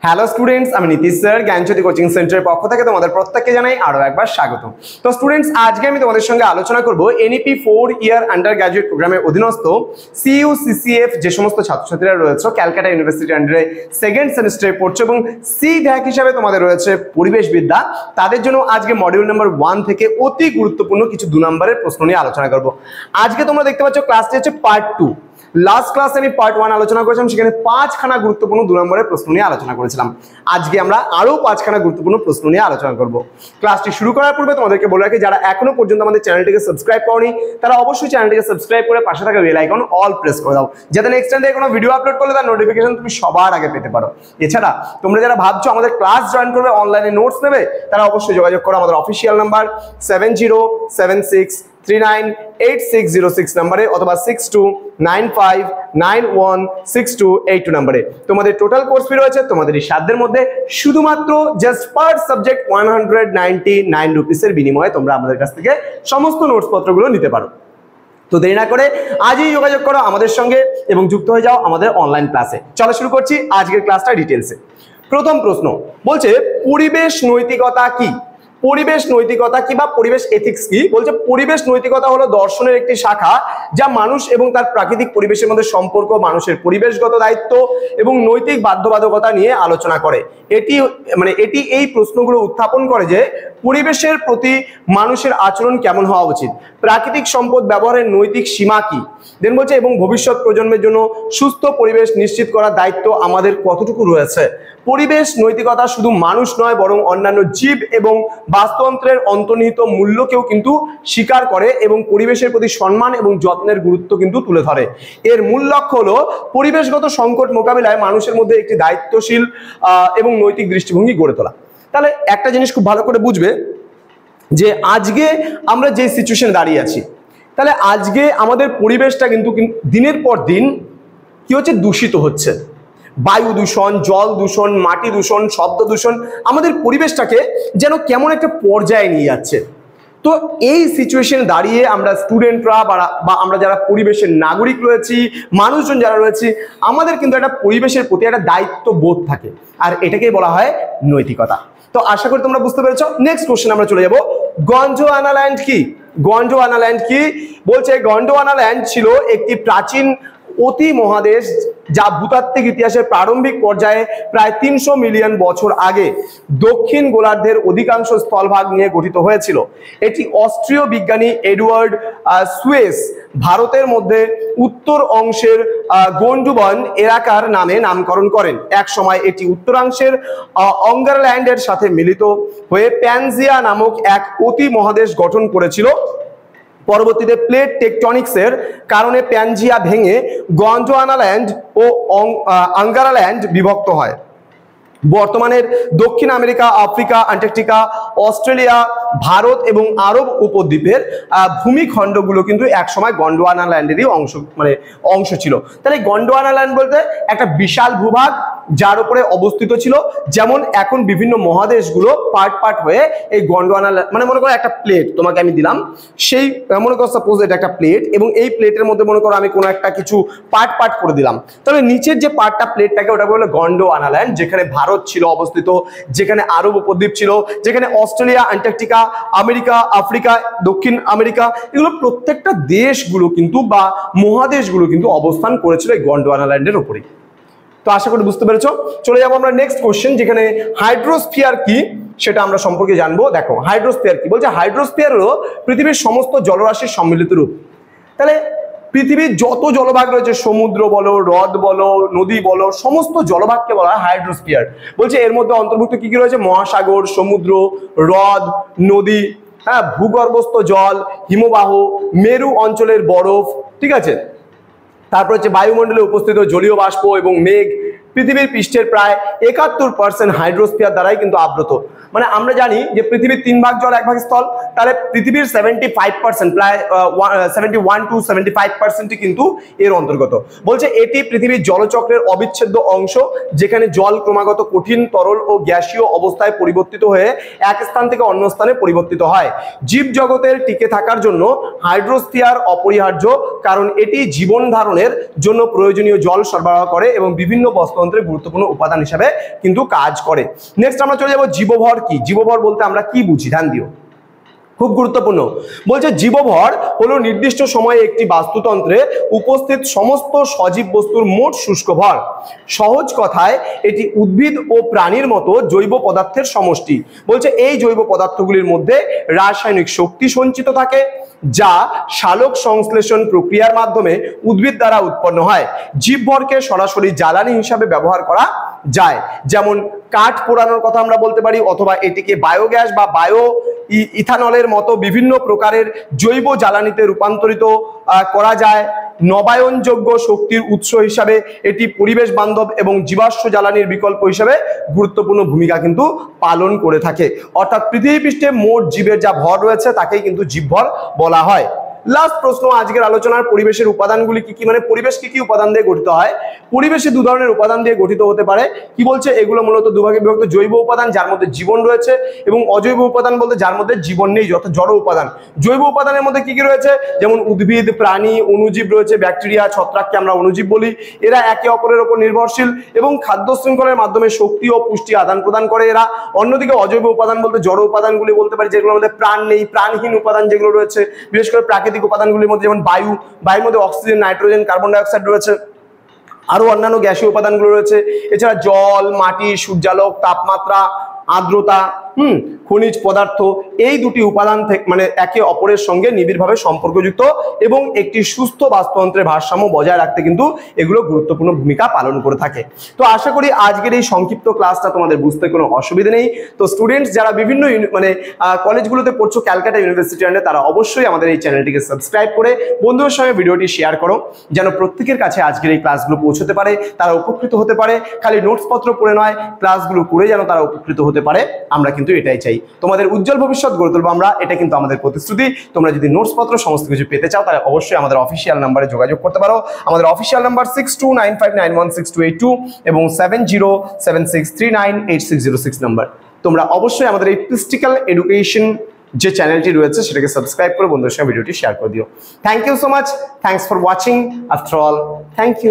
Hello students, আমি Nitish sir জ্ঞানজ্যোতি coaching সেন্টারের পক্ষ থেকে তোমাদের প্রত্যেককে জানাই আরো একবার স্বাগত। তো স্টুডেন্টস, আজকে আমি তোমাদের সঙ্গে আলোচনা করব এনইপি 4 ইয়ার আন্ডার গ্র্যাজুয়েট প্রোগ্রামের অধীনস্থ সিইউ/সিসিএফ যে সমস্ত ছাত্রছাত্রীরা রয়েছে ক্যালকাটা ইউনিভার্সিটির আন্ডারে সেকেন্ড সেমিস্টারে পড়ছে এবং সি ভ্যাক হিসাবে তোমাদের রয়েছে পরিবেশবিদ্যা, তাদের জন্য আজকে মডিউল নাম্বার 1 থেকে অতি গুরুত্বপূর্ণ কিছু 2 নম্বরের প্রশ্ন নিয়ে আলোচনা করব। আজকে তোমরা দেখতে পাচ্ছ ক্লাসটি হচ্ছে পার্ট 2। লাস্ট ক্লাসে আমি পার্ট 1 আলোচনা করেছিলাম, সেখানে 5খানা গুরুত্বপূর্ণ 2 নম্বরের প্রশ্ন নিয়ে আলোচনা করেছিলাম। আজকে আমরা আরো 5খানা গুরুত্বপূর্ণ প্রশ্ন নিয়ে আলোচনা করব। ক্লাসটি শুরু করার পূর্বে তোমাদেরকে বলে রাখি, যারা এখনো পর্যন্ত আমাদের চ্যানেলটিকে সাবস্ক্রাইব করনি তারা অবশ্যই চ্যানেলটিকে সাবস্ক্রাইব করে পাশে থাকা বেল আইকন অল প্রেস করে দাও, যাতে নেক্সট টাইম কোনো ভিডিও আপলোড করলে তার নোটিফিকেশন তুমি সবার আগে পেতে পারো। এছাড়া তোমরা যারা ভাবছো আমাদের ক্লাস জয়েন করবে, অনলাইনে নোটস নেবে, তারা অবশ্যই যোগাযোগ করো আমাদের অফিসিয়াল নাম্বার 7076398606 নম্বরে অথবা 6295916282 নম্বরে। তোমাদের টোটাল কোর্স ফি রয়েছে তোমাদের এই সাধ্যের মধ্যে, শুধুমাত্র জাস্ট পার সাবজেক্ট 199 রুপিসের বিনিময়ে তোমরা আমাদের কাছ থেকে সমস্ত নোটস পত্রগুলো নিতে পারো। তো দেরি না করে আজই যোগাযোগ করো আমাদের সঙ্গে এবং যুক্ত হয়ে যাও আমাদের অনলাইন ক্লাসে। চলো শুরু করছি আজকের ক্লাসটা ডিটেলসে। প্রথম প্রশ্ন বলছে পরিবেশ নৈতিকতা কি? পরিবেশ নৈতিকতা কি বা পরিবেশ এথিক্স কি? বলছে পরিবেশ নৈতিকতা হলো দর্শনের একটি শাখা যা মানুষ এবং তার প্রাকৃতিক পরিবেশের মধ্যে সম্পর্ক, মানুষের পরিবেশগত দায়িত্ব এবং নৈতিক বাধ্যবাধকতা নিয়ে আলোচনা করে। এটি এই প্রশ্নগুলো উত্থাপন করে যে পরিবেশের প্রতি মানুষের আচরণ কেমন হওয়া উচিত, প্রাকৃতিক সম্পদ ব্যবহারের নৈতিক সীমা কি, দেন বলছে এবং ভবিষ্যৎ প্রজন্মের জন্য সুস্থ পরিবেশ নিশ্চিত করার দায়িত্ব আমাদের কতটুকু রয়েছে। পরিবেশ নৈতিকতা শুধু মানুষ নয় বরং অন্যান্য জীব এবং বাস্তুতন্ত্রের অন্তর্নিহিত মূল্যকেও কিন্তু স্বীকার করে এবং পরিবেশের প্রতি সম্মান এবং যত্নের গুরুত্ব কিন্তু তুলে ধরে। এর মূল লক্ষ্য হলো পরিবেশগত সংকট মোকাবিলায় মানুষের মধ্যে একটি দায়িত্বশীল এবং নৈতিক দৃষ্টিভঙ্গি গড়ে তোলা। তাহলে একটা জিনিস খুব ভালো করে বুঝবে যে আজকে আমরা যে সিচুয়েশনে দাঁড়িয়ে আছি, তাহলে আজকে আমাদের পরিবেশটা কিন্তু দিনের পর দিন কি হচ্ছে, দূষিত হচ্ছে। বায়ু দূষণ, জল দূষণ, মাটি দূষণ, শব্দ দূষণ আমাদের পরিবেশটাকে যেন কেমন একটা পর্যায়ে নিয়ে যাচ্ছে। তো এই সিচুয়েশনে দাঁড়িয়ে আমরা স্টুডেন্টরা বা আমরা যারা পরিবেশের নাগরিক রয়েছি, মানুষজন যারা রয়েছি, আমাদের কিন্তু একটা পরিবেশের প্রতি একটা দায়িত্ব বোধ থাকে, আর এটাকেই বলা হয় নৈতিকতা। তো আশা করি তোমরা বুঝতে পেরেছো। নেক্সট কোশ্চেন আমরা চলে যাব। গন্ডোয়ানাল্যান্ড কি? গন্ডোয়ানাল্যান্ড কি? বলছে গন্ডোয়ানাল্যান্ড ছিল একটি প্রাচীন অতি মহাদেশ যা ভূতাত্ত্বিক ইতিহাসের প্রারম্ভিক পর্যায়ে প্রায় 300 মিলিয়ন বছর আগে দক্ষিণ গোলার্ধের অধিকাংশ স্থলভাগ নিয়ে গঠিত হয়েছিল। এটি অস্ট্রীয় বিজ্ঞানী এডওয়ার্ড সুয়েস ভারতের মধ্যে উত্তর অংশের গন্ডোবন এলাকার নামে নামকরণ করেন। এক সময় এটি উত্তরাংশের অঙ্গারল্যান্ডের সাথে মিলিত হয়ে প্যানজিয়া নামক এক অতি মহাদেশ গঠন করেছিল। পরবর্তীতে প্লেট টেকটনিক্সের কারণে প্যানজিয়া ভেঙে গন্ডোয়ানাল্যান্ড ও আঙ্গারাল্যান্ড বিভক্ত হয়। বর্তমানের দক্ষিণ America, Africa, Antarctica, Australia, Bharat এবং আরব উপদ্বীপের ভূমিখণ্ডগুলো কিন্তু একসময় গন্ডোয়ানাল্যান্ডেরই অংশ ছিল। তাহলে গন্ডোয়ানাল্যান্ড বলতে একটা বিশাল ভূভাগ যার উপরে অবস্থিত ছিল। যেমন এখন বিভিন্ন মহাদেশগুলো পার্ট পার্ট হয়ে এই গন্ডোয়ানাল্যান্ড, মনে করো একটা প্লেট তোমাকে আমি দিলাম, সেই মনে করো সাপোজ এটা একটা প্লেট এবং এই প্লেটের মধ্যে মনে করো আমি কোনো একটা কিছু পার্ট করে দিলাম, তাহলে নিচের যে পার্টটা প্লেটটাকে ওটা বলে গন্ডোয়ানাল্যান্ড, যেখানে ভারত ছিল অবস্থিত, যেখানে আরব উপদ্বীপ ছিল, যেখানে অস্ট্রেলিয়া, আন্টার্কটিকা, আমেরিকা, আফ্রিকা, দক্ষিণ আমেরিকা, এগুলো প্রত্যেকটা দেশগুলো কিন্তু বা মহাদেশগুলো কিন্তু অবস্থান করেছিল এই গন্ডোয়ানাল্যান্ডের উপরেই। তো আশা করি বুঝতে পেরেছো। চলে যাবো আমরা নেক্সট কোশ্চেন, যেখানে হাইড্রোস্ফিয়ার কি সেটা আমরা সম্পর্কে জানবো। দেখো হাইড্রোস্ফিয়ার কি বলছে। হাইড্রোস্ফিয়ার হলো পৃথিবীর সমস্ত জলরাশির সম্মিলিত রূপ। তাহলে পৃথিবীর যত জলভাগ রয়েছে, সমুদ্র বলো, হ্রদ বলো, নদী বলো, সমস্ত জলভাগকে বলা হয় হাইড্রোস্ফিয়ার। বলছে এর মধ্যে অন্তর্ভুক্ত কি কি রয়েছে? মহাসাগর, সমুদ্র, হ্রদ, নদী, ভূগর্ভস্থ জল, হিমবাহ, মেরু অঞ্চলের বরফ, ঠিক আছে। তারপর হচ্ছে বায়ুমণ্ডলে উপস্থিত জলীয় বাষ্প এবং মেঘ। পৃথিবীর পৃষ্ঠের প্রায় 71% হাইড্রোস্ফিয়ার দ্বারাই কিন্তু আবৃত। আমরা জানি যে পৃথিবীর 3 ভাগ জল 1 ভাগ স্থল, তাহলে পৃথিবীর 75% প্রায় 71 to 75% কিন্তু এর অন্তর্গত। বলছে এটি পৃথিবীর জলচক্রের অবিচ্ছেদ্য অংশ, যেখানে জল ক্রমাগত কঠিন, তরল ও গ্যাসীয় অবস্থায় পরিবর্তিত হয়ে এক স্থান থেকে অন্য স্থানে পরিবর্তিত হয়। জীব জগতের টিকে থাকার জন্য হাইড্রোস্ফিয়ার অপরিহার্য, কারণ এটি জীবন ধারণের জন্য প্রয়োজনীয় জল সরবরাহ করে এবং বিভিন্ন বস্তু বাস্তুতন্ত্রের গুরুত্বপূর্ণ উপাদান হিসাবে কিন্তু কাজ করে। নেক্সট আমরা চলে যাব জীবভর কি। জীবভর বলতে আমরা কি বুঝি, ধ্যান দিও, খুব গুরুত্বপূর্ণ। বলছে জীবভর হলো নির্দিষ্ট সময়ে একটি বাস্তুতন্ত্রে উপস্থিত সমস্ত সজীব বস্তুর মোট শুষ্ক ভর। সহজ কথায় এটি উদ্ভিদ ও প্রাণীর মতো জৈব পদার্থের সমষ্টি। বলছে এই জৈব পদার্থগুলির মধ্যে রাসায়নিক শক্তি সঞ্চিত থাকে যা সালোক সংশ্লেষণ প্রক্রিয়ার মাধ্যমে উদ্ভিদ দ্বারা উৎপন্ন হয়। জীবভরকে সরাসরি জ্বালানি হিসাবে ব্যবহার করা যায়, যেমন কাঠ পোড়ানোর কথা আমরা বলতে পারি, অথবা এটিকে বায়োগ্যাস বা বায়ো ইথানলের মতো বিভিন্ন প্রকারের জৈব জ্বালানিতে রূপান্তরিত করা যায়। নবায়নযোগ্য শক্তির উৎস হিসাবে এটি পরিবেশ বান্ধব এবং জীবাশ্ম জ্বালানির বিকল্প হিসাবে গুরুত্বপূর্ণ ভূমিকা কিন্তু পালন করে থাকে। অর্থাৎ পৃথিবী পৃষ্ঠে মোট জীবের যা ভর রয়েছে তাকেই কিন্তু জীবভর বলা হয়। লাস্ট প্রশ্ন আজকের আলোচনার, পরিবেশের উপাদানগুলি কি কি, মানে পরিবেশ কি কি উপাদান দিয়ে গঠিত হয়। পরিবেশে দু ধরনের উপাদান দিয়ে গঠিত হতে পারে। কি বলছে, এগুলো মূলত দুভাগে বিভক্ত, জৈব উপাদান যার মধ্যে জীবন রয়েছে এবং অজৈব উপাদান বলতে যার মধ্যে জীবন নেই, অর্থাৎ জড় উপাদান। জৈব উপাদানের মধ্যে কি কি রয়েছে, যেমন উদ্ভিদ, প্রাণী, অণুজীব রয়েছে, ব্যাকটেরিয়া, ছত্রাককে আমরা অণুজীব বলি। এরা একে অপরের উপর নির্ভরশীল এবং খাদ্য শৃঙ্খলের মাধ্যমে শক্তি ও পুষ্টি আদান প্রদান করে এরা। অন্যদিকে অজৈব উপাদান বলতে জড় উপাদানগুলি বলতে পারি, যেগুলোর মধ্যে প্রাণ নেই, প্রাণহীন উপাদান যেগুলো রয়েছে, বিশেষ করে প্রাকৃতিক উপাদানগুলির মধ্যে যেমন বায়ুর মধ্যে oxygen, nitrogen, carbon die oxide রয়েছে, আরো অন্যান্য গ্যাসীয় উপাদানগুলো রয়েছে। এছাড়া জল, মাটি, সূর্যালোক, তাপমাত্রা, আর্দ্রতা, খনিজ পদার্থ, এই দুটি উপাদান থেকে মানে একে অপরের সঙ্গে নিবিড়ভাবে সম্পর্কযুক্ত এবং একটি সুস্থ বাস্তুতন্ত্রের ভারসাম্য বজায় রাখতে কিন্তু এগুলো গুরুত্বপূর্ণ ভূমিকা পালন করে থাকে। তো আশা করি আজকের এই সংক্ষিপ্ত ক্লাসটা তোমাদের বুঝতে কোনো অসুবিধা নেই। তো স্টুডেন্টস যারা বিভিন্ন মানে কলেজগুলোতে পড়ছো ক্যালকাটা ইউনিভার্সিটি আন্ডারে, তারা অবশ্যই আমাদের এই চ্যানেলটিকে সাবস্ক্রাইব করে বন্ধুদের সঙ্গে ভিডিওটি শেয়ার করো, যেন প্রত্যেকের কাছে আজকের এই ক্লাসগুলো পৌঁছতে পারে, তারা উপকৃত হতে পারে। খালি নোটসপত্র পড়ে নয়, ক্লাসগুলো করে যেন তারা উপকৃত হতে পারে, আমরা কিন্তু এটাই চাই। তোমাদের উজ্জ্বল ভবিষ্যৎ গড়ে তুলবো আমরা, এটা কিন্তু আমাদের প্রতিশ্রুতি। তোমরা যদি নোটসপত্র সমস্ত কিছু পেতে চাও তাহলে অবশ্যই আমাদের অফিসিয়াল নাম্বারে যোগাযোগ করতে পারো। আমাদের অফিসিয়াল নাম্বার 6295916282 এবং 7076398606 নাম্বার। তোমরা অবশ্যই আমাদের এই প্র্যাকটিক্যাল এডুকেশন যে চ্যানেলটি রয়েছে সেটাকে সাবস্ক্রাইব করে বন্ধুদের সঙ্গে ভিডিওটি শেয়ার করে দিও। Thank you so much, thanks for watching. After all, thank you.